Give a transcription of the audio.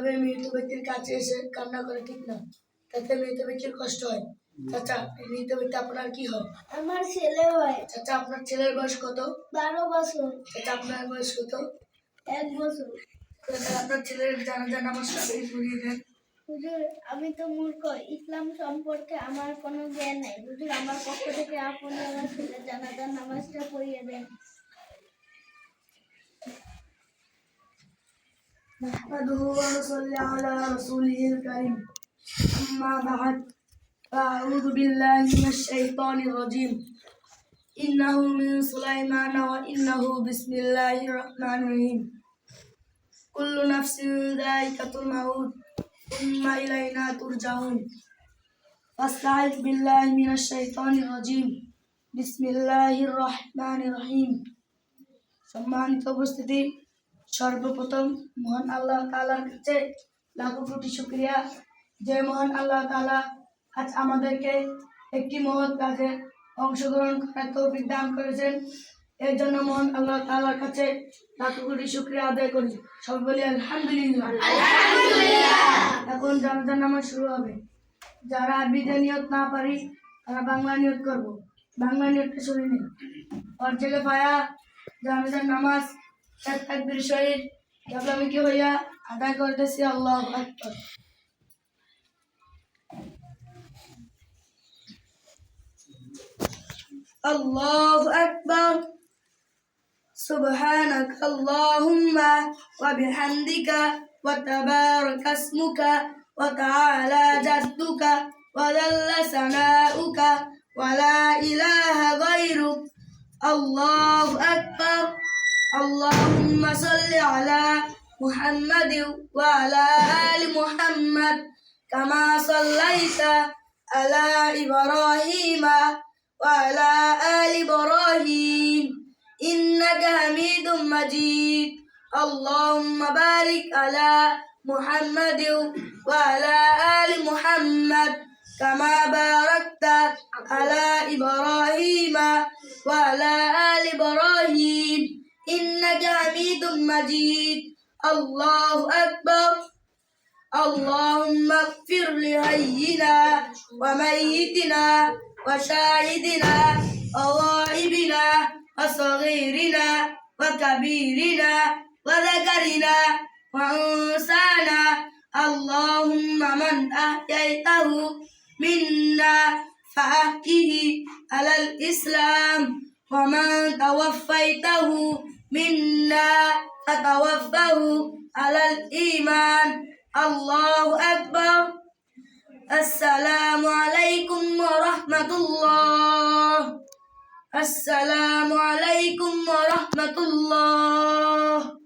এভাবে মৃত ব্যক্তির কাছে এসে কান্না করে ঠিক না, তাতে মৃত ব্যক্তির কষ্ট হয়। চাচা, মৃত ব্যক্তি আপনার কি হয়? আমার ছেলে হয়। চাচা, আপনার ছেলের বয়স কত? 12 বছর। চাচা, আপনার বয়স কত? 1 বছর। চাচা, আপনার ছেলের জানাজা নামাজটা পড়িয়ে দেন। হুজুর, আমি তো মূর্খ, ইসলাম সম্পর্কে আমার কোনো জ্ঞান নাই। হুজুর, আমার পক্ষ থেকে আপনি আমার ছেলের জানাজার নামাজটা পড়িয়ে দেন। نحمده ونصلي على رسوله الكريم أما بعد فأعوذ بالله من الشيطان الرجيم إنه من سليمان وإنه بسم الله الرحمن الرحيم كل نفس ذائقة الموت ثم إلينا ترجعون فاستعذ بالله من الشيطان الرجيم بسم الله الرحمن الرحيم সম্মানিত উপস্থিতি, সর্বপ্রথম মহান আল্লাহ তাআলার কাছে লাখো কোটি শুকরিয়া, যে মহান আল্লাহ তাআলা আজ আমাদেরকে একটি মহৎ কাজে অংশগ্রহণ করার তৌফিক দান করেছেন। এর জন্য মহান আল্লাহ তাআলার কাছে লাখো কোটি শুকরিয়া আদায় করি। সবাই বলি আলহামদুলিল্লাহ। এখন জানাজার নামাজ শুরু হবে। যারা আরবিতে নিয়ত না পারি তারা বাংলা নিয়ত করব। বাংলা নিয়তটা শুনে নিন। অর্জেলে পায়া জানাজার নামাজ এক তাকবীর সহিত জাবলামুখী হইয়া আদায় করতেছি। আল্লাহু আকবার। আল্লাহু আকবার। সুবহানাক আল্লাহুম্মা ওয়া বিহামদিকা ওয়া তাবারাকা ইসমুকা ওয়া তাআলা জাদ্দুকা ওয়া জাল্লা সানাউকা ওয়া লা ইলাহা গায়রুক। আল্লাহু আকবার। اللهم صل على محمد وعلى آل محمد كما صليت على إبراهيم وعلى آل إبراهيم إنك حميد مجيد. اللهم بارك على محمد وعلى آل محمد كما باركت على إبراهيم وعلى آل إبراهيم إنك حميد مجيد. الله أكبر. اللهم اغفر لحينا وميتنا وشاهدنا وغائبنا وصغيرنا وكبيرنا وذكرنا وأنثانا. اللهم من أحييته منا فأحيه على الإسلام ومن توفيته منا فتوفه على الإيمان. الله أكبر. السلام عليكم ورحمة الله. السلام عليكم ورحمة الله.